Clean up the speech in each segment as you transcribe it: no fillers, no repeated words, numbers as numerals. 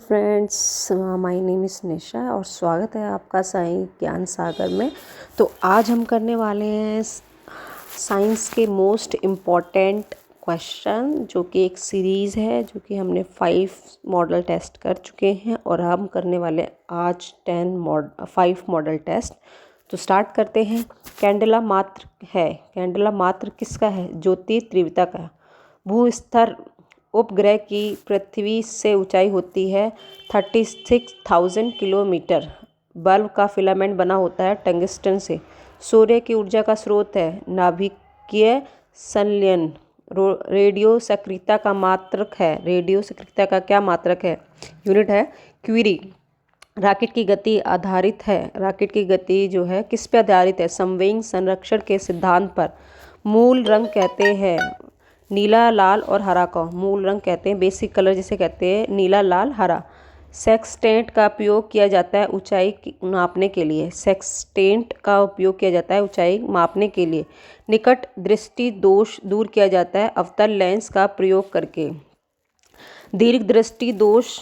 Friends, my name is निशा और स्वागत है आपका साई ज्ञान सागर में। तो आज हम करने वाले हैं साइंस के मोस्ट इम्पॉर्टेंट क्वेश्चन, जो कि एक सीरीज़ है जो कि हमने 5 मॉडल टेस्ट कर चुके हैं और हम करने वाले आज 5 मॉडल टेस्ट। तो स्टार्ट करते हैं। कैंडेला मात्र है। कैंडेला मात्र किसका है? ज्योति तीव्रता का। भूस्तर उपग्रह की पृथ्वी से ऊंचाई होती है 36,000 किलोमीटर। बल्ब का फिलामेंट बना होता है टंगस्टन से। सूर्य की ऊर्जा का स्रोत है नाभिकीय संलयन। रेडियो सक्रियता का मात्रक है। रेडियो सक्रियता का क्या मात्रक है? यूनिट है क्यूरी। रॉकेट की गति आधारित है। रॉकेट की गति जो है किस पे आधारित है? संवेग संरक्षण के सिद्धांत पर। मूल रंग कहते हैं नीला, लाल और हरा को मूल रंग कहते हैं। बेसिक कलर जिसे कहते हैं नीला, लाल, हरा। सेक्सटेंट का उपयोग किया जाता है ऊंचाई नापने के लिए। सेक्सटेंट का उपयोग किया जाता है ऊंचाई मापने के लिए। निकट दृष्टि दोष दूर किया जाता है अवतल लेंस का प्रयोग करके। दीर्घ दृष्टि दोष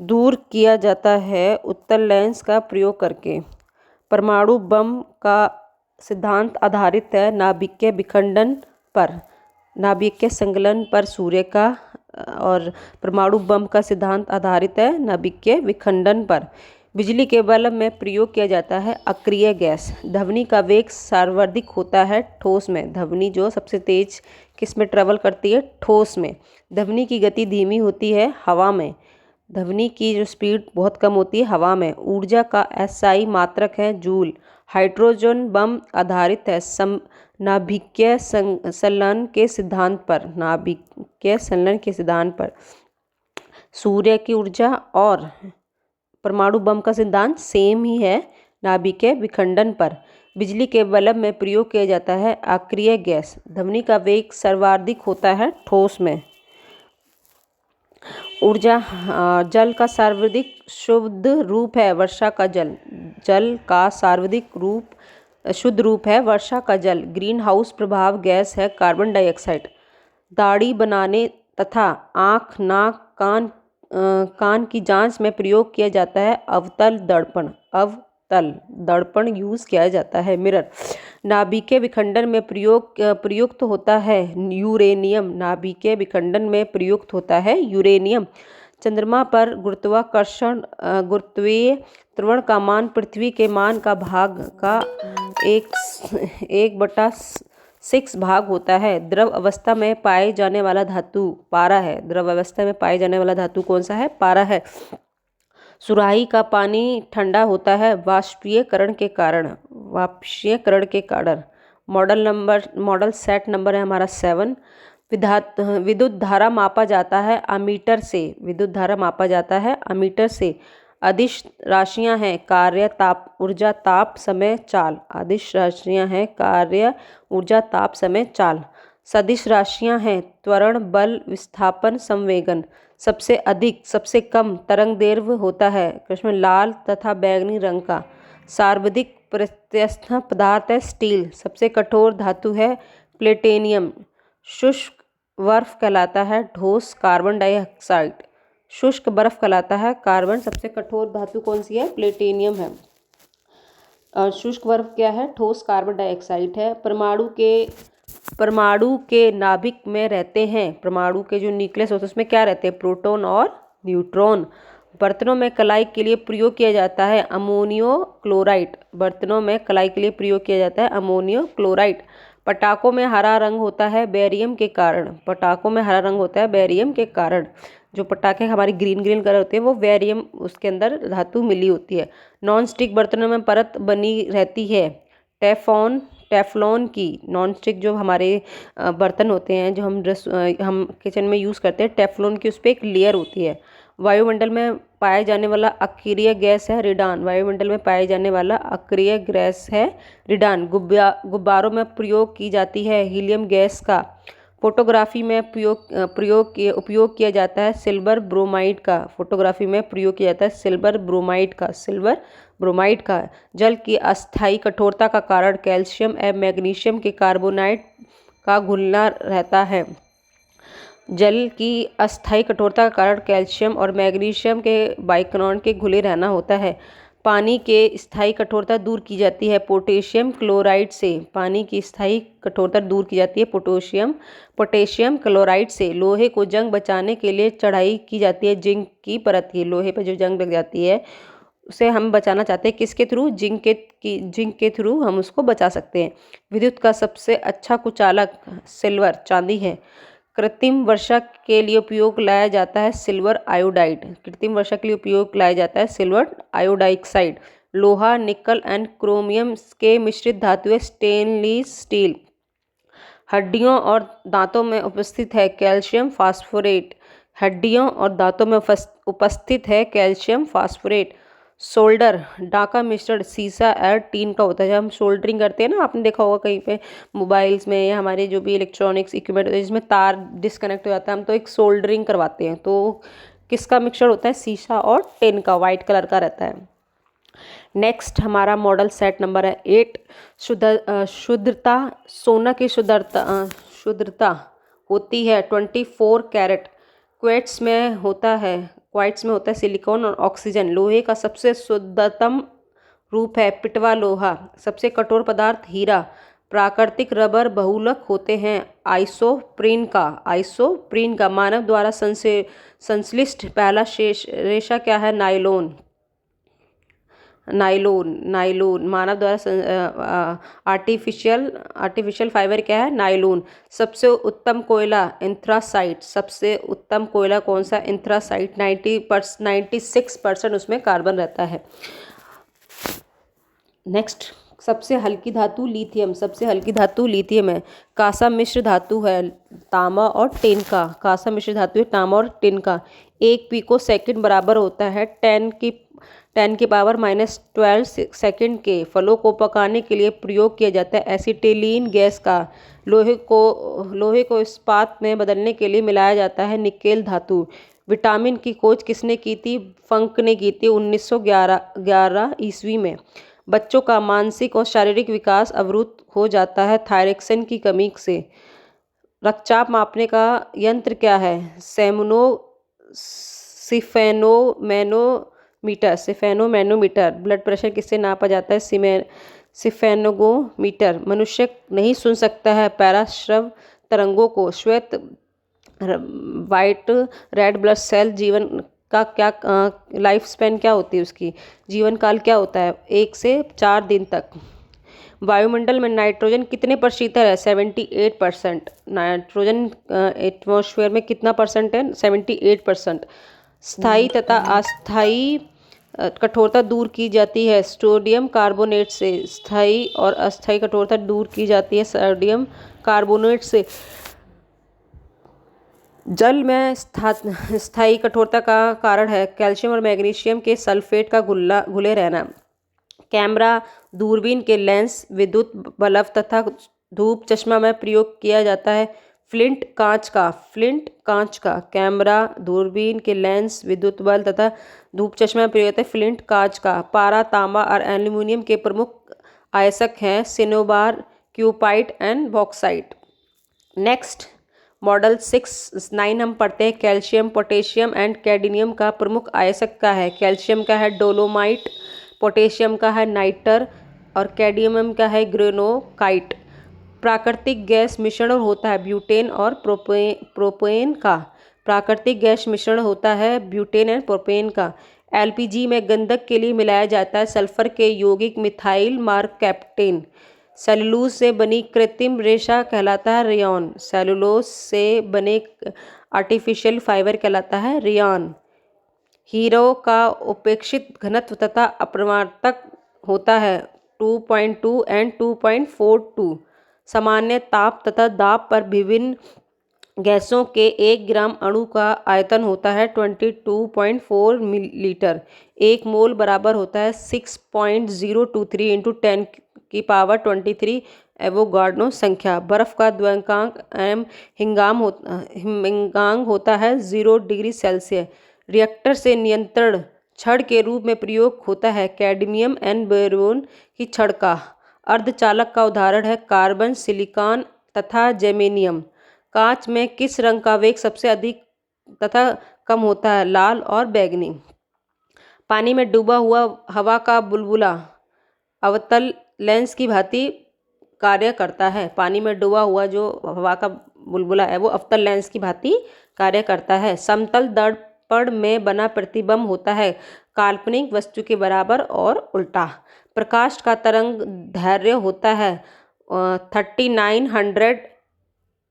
दूर किया जाता है उत्तल लेंस का प्रयोग करके। परमाणु बम का सिद्धांत आधारित है नाभिकीय विखंडन पर। नाभिकीय संकलन पर सूर्य का। और परमाणु बम का सिद्धांत आधारित है नाभिकीय विखंडन पर। बिजली के बल्ब में प्रयोग किया जाता है अक्रिय गैस। ध्वनि का वेग सर्वाधिक होता है ठोस में। ध्वनि जो सबसे तेज किस में ट्रेवल करती है? ठोस में। ध्वनि की गति धीमी होती है हवा में। ध्वनि की जो स्पीड बहुत कम होती है हवा में। ऊर्जा का एसआई मात्रक है जूल। हाइड्रोजन बम आधारित है नाभिकीय संलयन के सिद्धांत पर। नाभिकीय संलयन के सिद्धांत पर। सूर्य की ऊर्जा और परमाणु बम का सिद्धांत सेम ही है नाभिकीय विखंडन पर। बिजली के बल्ब में प्रयोग किया जाता है अक्रिय गैस। ध्वनि का वेग सर्वाधिक होता है ठोस में। ऊर्जा जल का सर्वाधिक शुद्ध रूप है वर्षा का जल। जल का सर्वाधिक शुद्ध रूप है वर्षा का जल। ग्रीन हाउस प्रभाव गैस है कार्बन डाइऑक्साइड। दाढ़ी बनाने तथा आँख, नाक, कान की जांच में प्रयोग किया जाता है अवतल दर्पण। अवतल दर्पण यूज किया जाता है मिरर। नाभिकीय विखंडन में प्रयुक्त होता है यूरेनियम। नाभिकीय विखंडन में प्रयुक्त होता है यूरेनियम। चंद्रमा पर गुरुत्वीय त्वरण का मान पृथ्वी के मान का भाग का 1/6 भाग होता है। द्रव अवस्था में पाए जाने वाला धातु पारा है। द्रव अवस्था में पाए जाने वाला धातु कौन सा है? पारा है। सुराही का पानी ठंडा होता है वाष्पीयकरण के कारण। मॉडल सेट नंबर है हमारा 7। विद्युत धारा मापा जाता है अमीटर से। विद्युत धारा मापा जाता है अमीटर से। अदिश राशियां हैं कार्य, ताप, ऊर्जा, ताप, समय, चाल। अदिश राशियां हैं कार्य, ऊर्जा, ताप, समय, चाल। सदिश राशियां हैं त्वरण, बल, विस्थापन, संवेगन। सबसे अधिक सबसे कम तरंग दैर्घ्य होता है कृष्ण लाल तथा बैंगनी रंग का। सर्वाधिक प्रत्यस्थ पदार्थ है स्टील। सबसे कठोर धातु है प्लेटिनियम। शुष्क बर्फ कहलाता है ठोस कार्बन डाइऑक्साइड। शुष्क बर्फ कहलाता है कार्बन। सबसे कठोर धातु कौन सी है? प्लेटिनियम है। शुष्क बर्फ क्या है? ठोस कार्बन डाइऑक्साइड है। परमाणु के नाभिक में रहते हैं। परमाणु के जो न्यूक्लियस होते हैं उसमें क्या रहते हैं? प्रोटॉन और न्यूट्रॉन। बर्तनों में कलाई के लिए प्रयोग किया जाता है अमोनियो क्लोराइड। बर्तनों में कलाई के लिए प्रयोग किया जाता है अमोनियो क्लोराइड। पटाखों में हरा रंग होता है बेरियम के कारण। पटाखों में हरा रंग होता है बेरियम के कारण। जो पटाखे हमारे ग्रीन कलर होते हैं वो बेरियम उसके अंदर धातु मिली होती है। नॉन स्टिक बर्तनों में परत बनी रहती है टेफलॉन की। नॉन स्टिक जो हमारे बर्तन होते हैं जो हम किचन में यूज़ करते हैं टेफलॉन की, उस पर एक लेयर होती है। वायुमंडल में पाया जाने वाला अक्रिय गैस है रेडान। वायुमंडल में पाए जाने वाला अक्रिय गैस है रेडान। गुब्बारों में प्रयोग की जाती है हीलियम गैस का। फोटोग्राफी में उपयोग किया जाता है सिल्वर ब्रोमाइड का। फोटोग्राफी में प्रयोग किया जाता है सिल्वर ब्रोमाइड का। जल की अस्थायी कठोरता का कारण कैल्शियम एवं मैग्नीशियम के कार्बोनाइड का घुलना रहता है। जल की अस्थायी कठोरता का कारण कैल्शियम और मैग्नीशियम के बाइकार्बोनेट के घुले रहना होता है। पानी के स्थायी कठोरता दूर की जाती है पोटेशियम क्लोराइड से। पानी की स्थायी कठोरता दूर की जाती है पोटेशियम क्लोराइड से। लोहे को जंग बचाने के लिए चढ़ाई की जाती है जिंक की परत की। लोहे पर जो जंग लग जाती है उसे हम बचाना चाहते हैं, किसके थ्रू? जिंक के थ्रू हम उसको बचा सकते हैं। विद्युत का सबसे अच्छा कुचालक सिल्वर चांदी है। कृत्रिम वर्षा के लिए उपयोग लाया जाता है सिल्वर आयोडाइड। कृत्रिम वर्षा के लिए उपयोग लाया जाता है सिल्वर आयोडाइक्साइड। लोहा, निकल एंड क्रोमियम के मिश्रित धातु है स्टेनलेस स्टील। हड्डियों और दांतों में उपस्थित है कैल्शियम फास्फोरेट। हड्डियों और दांतों में उपस्थित है कैल्शियम फास्फोरेट। सोल्डर डाका मिश्रण सीसा और टीन का होता है। जब हम सोल्डरिंग करते हैं ना, आपने देखा होगा कहीं पे मोबाइल्स में या हमारे जो भी इलेक्ट्रॉनिक्स इक्विपमेंट होते हैं जिसमें तार डिस्कनेक्ट हो जाता है, हम तो एक सोल्डरिंग करवाते हैं। तो किसका मिक्सचर होता है? सीसा और टिन का, वाइट कलर का रहता है। नेक्स्ट हमारा मॉडल सेट नंबर है 8। शुद्धता। सोना की शुद्धता होती है 24 कैरेट। क्वार्ट्ज में होता है सिलिकॉन और ऑक्सीजन। लोहे का सबसे शुद्धतम रूप है पिटवा लोहा। सबसे कठोर पदार्थ हीरा। प्राकृतिक रबर बहुलक होते हैं आइसोप्रीन का। मानव द्वारा संश्लिष्ट पहला रेशा क्या है? नाइलोन। मानव द्वारा आर्टिफिशियल फाइबर क्या है? नाइलोन। सबसे उत्तम कोयला एंथ्रासाइट। सबसे उत्तम कोयला कौन सा? एंथ्रासाइट। 96% उसमें कार्बन रहता है। नेक्स्ट सबसे हल्की धातु लिथियम। सबसे हल्की धातु लिथियम है। कांसा मिश्र धातु है तांबा और टिन का। कांसा मिश्र धातु है तांबा और टिन का। 1 पिको सेकंड बराबर होता है 10 की पावर -12 सेकंड के। फलों को पकाने के लिए प्रयोग किया जाता है एसिटिलीन गैस का। लोहे को इस्पात में बदलने के लिए मिलाया जाता है निकेल धातु। विटामिन की खोज किसने की थी? फंक ने की थी 1911 ईस्वी में। बच्चों का मानसिक और शारीरिक विकास अवरुद्ध हो जाता है थायरक्सिन की कमी से। रक्तचाप मापने का यंत्र क्या है? सिफेनोमैनोमीटर। ब्लड प्रेशर किससे नापा जाता है? सिफेनोगोमीटर। मनुष्य नहीं सुन सकता है पैराश्रव तरंगों को। श्वेत वाइट रेड ब्लड सेल जीवन का क्या लाइफ स्पैन क्या होती है? उसकी जीवन काल क्या होता है? 1 से 4 दिन तक। वायुमंडल में नाइट्रोजन कितने प्रतिशत है? 78%। नाइट्रोजन एटमॉस्फेयर में कितना परसेंट है? 78%। स्थायी तथा अस्थायी कठोरता दूर की जाती है सोडियम कार्बोनेट से। स्थायी और अस्थायी कठोरता दूर की जाती है सोडियम कार्बोनेट से। जल में स्थायी कठोरता का कारण है कैल्शियम और मैग्नीशियम के सल्फेट का घुले रहना। कैमरा, दूरबीन के लेंस, विद्युत बल्ब तथा धूप चश्मा में प्रयोग किया जाता है फ्लिंट कांच का। कैमरा, दूरबीन के लेंस, विद्युत बल्ब तथा धूप चश्मा में प्रयोग होता है फ्लिंट कांच का। पारा, तांबा और एल्यूमिनियम के प्रमुख आयस्क हैं सिनोबार, क्यूपाइट एंड बॉक्साइट। नेक्स्ट मॉडल 9 हम पढ़ते हैं कैल्शियम, पोटेशियम एंड कैडमियम का प्रमुख आयस्क का है। कैल्शियम का है डोलोमाइट, पोटेशियम का है नाइटर और कैडमियम का है ग्रेनोकाइट। प्राकृतिक गैस मिश्रण होता है ब्यूटेन और प्रोपेन का। प्राकृतिक गैस मिश्रण होता है ब्यूटेन एंड प्रोपेन का। एलपीजी में गंधक के लिए मिलाया जाता है सल्फर के यौगिक मिथाइल मार्कैप्टेन। सेलुलोज से बनी कृत्रिम रेशा कहलाता है रेयॉन। सेलुलोज से बने आर्टिफिशियल फाइबर कहलाता है रेयॉन। हीरो का उपेक्षित घनत्व तथा अपवर्तक होता है 2.2 एंड 2.42। सामान्य ताप तथा दाब पर विभिन्न गैसों के 1 ग्राम अणु का आयतन होता है 22.4 लीटर। 1 मोल बराबर होता है 6.023 इंटू 10 की पावर 23 एवोगाड्रो संख्या। बर्फ का द्रव्यंक हिंगांक होता है 0 डिग्री सेल्सियस। रिएक्टर से नियंत्रण छड़ के रूप में प्रयोग होता है कैडमियम एंड बोरोन की छड़ का। अर्धचालक का उदाहरण है कार्बन, सिलिकॉन तथा जेर्मेनियम। कांच में किस रंग का वेग सबसे अधिक तथा कम होता है? लाल और बैंगनी। पानी में डूबा हुआ हवा का बुलबुला अवतल लेंस की भांति कार्य करता है। पानी में डूबा हुआ जो हवा का बुलबुला है वो अवतल लेंस की भांति कार्य करता है। समतल दर्पण में बना प्रतिबिंब होता है काल्पनिक वस्तु के बराबर और उल्टा। प्रकाश का तरंग दैर्घ्य होता है 3900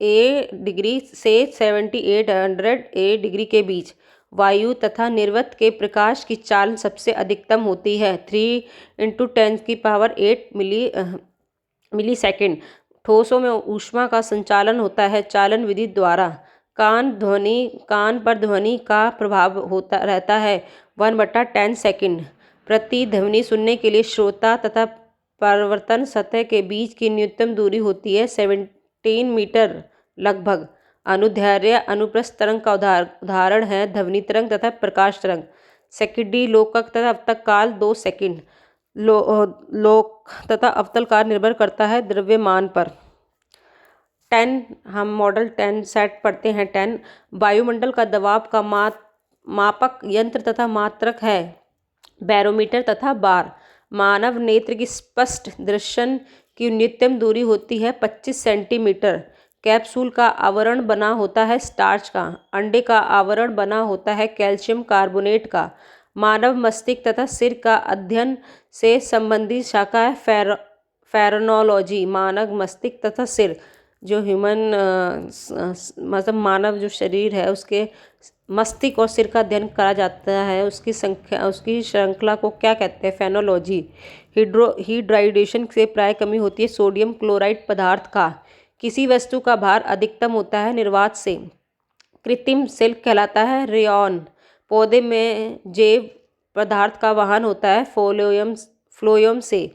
ए डिग्री से 7800 ए डिग्री के बीच। वायु तथा निर्वात के प्रकाश की चाल सबसे अधिकतम होती है 3 × 10⁸ मिली सेकेंड। ठोसों में ऊष्मा का संचालन होता है चालन विधि द्वारा। कान पर ध्वनि का प्रभाव होता रहता है 1/10 सेकेंड। प्रति ध्वनि सुनने के लिए श्रोता तथा परावर्तन सतह के बीच की न्यूनतम दूरी होती है 17 मीटर लगभग। अनुदैर्घ्य अनुप्रस्थ तरंग का उदाहरण है ध्वनि तरंग तथा प्रकाश तरंग। सेकंडी लोकक तथा अवतल काल 2 सेकंड। लोक तथा अवतल काल निर्भर करता है द्रव्यमान पर। 10 हम मॉडल 10 सेट पढ़ते हैं। 10 वायुमंडल का दबाव का मापक यंत्र तथा मात्रक है बैरोमीटर तथा बार। मानव नेत्र की स्पष्ट दर्शन की न्यूनतम दूरी होती है 25 सेंटीमीटर। कैप्सूल का आवरण बना होता है स्टार्च का। अंडे का आवरण बना होता है कैल्शियम कार्बोनेट का। मानव मस्तिष्क तथा सिर का अध्ययन से संबंधित शाखा है फेरेनोलॉजी। मानव मस्तिष्क तथा सिर जो मतलब मानव जो शरीर है उसके मस्तिष्क और सिर का अध्ययन करा जाता है। उसकी श्रृंखला को क्या कहते हैं? फेनोलॉजी। हाइड्राइडेशन से प्राय कमी होती है सोडियम क्लोराइड पदार्थ का। किसी वस्तु का भार अधिकतम होता है निर्वात से। कृत्रिम सिल्क कहलाता है रेयॉन। पौधे में जैव पदार्थ का वहन होता है फ्लोएम से।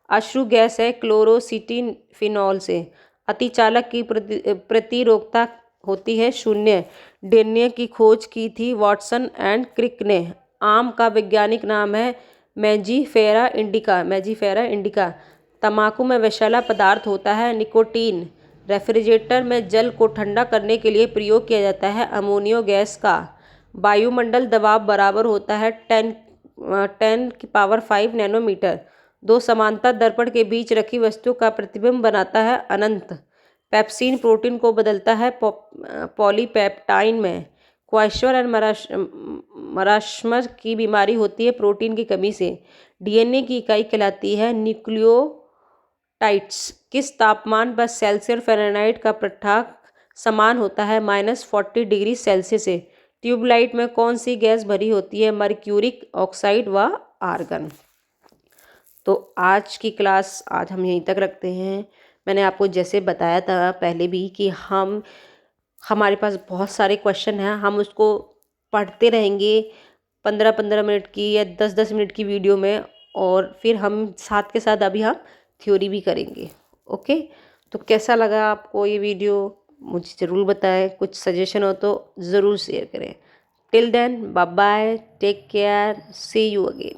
अश्रु गैस है क्लोरोसिटी फिनॉल से। अतिचालक की प्रतिरोधकता होती है 0। डीएनए की खोज की थी वाटसन एंड क्रिक ने। आम का वैज्ञानिक नाम है मैंजीफेरा इंडिका। तंबाकू में विषैला पदार्थ होता है निकोटीन। रेफ्रिजरेटर में जल को ठंडा करने के लिए प्रयोग किया जाता है अमोनिया गैस का। वायुमंडल दबाव बराबर होता है 10⁵ नैनोमीटर। दो समांतर दर्पण के बीच रखी वस्तु का प्रतिबिंब बनाता है अनंत। पेप्सिन प्रोटीन को बदलता है पॉलीपेप्टाइन में। क्वाइशर और मराशमर की बीमारी होती है प्रोटीन की कमी से। डीएनए की इकाई कहलाती है न्यूक्लियोटाइड्स। किस तापमान पर सेल्सियस फ़ारेनहाइट का पृथक समान होता है -40 डिग्री सेल्सियस से। ट्यूबलाइट में कौन सी गैस भरी होती है? मर्क्यूरिक ऑक्साइड व आर्गन। तो आज की क्लास आज हम यहीं तक रखते हैं। मैंने आपको जैसे बताया था पहले भी कि हमारे पास बहुत सारे क्वेश्चन हैं, हम उसको पढ़ते रहेंगे 15-15 मिनट की या 10-10 मिनट की वीडियो में, और फिर हम साथ के साथ अभी हम थ्योरी भी करेंगे। ओके, तो कैसा लगा आपको ये वीडियो मुझे ज़रूर बताएं। कुछ सजेशन हो तो ज़रूर शेयर करें। Till then bye bye, take care, see you again.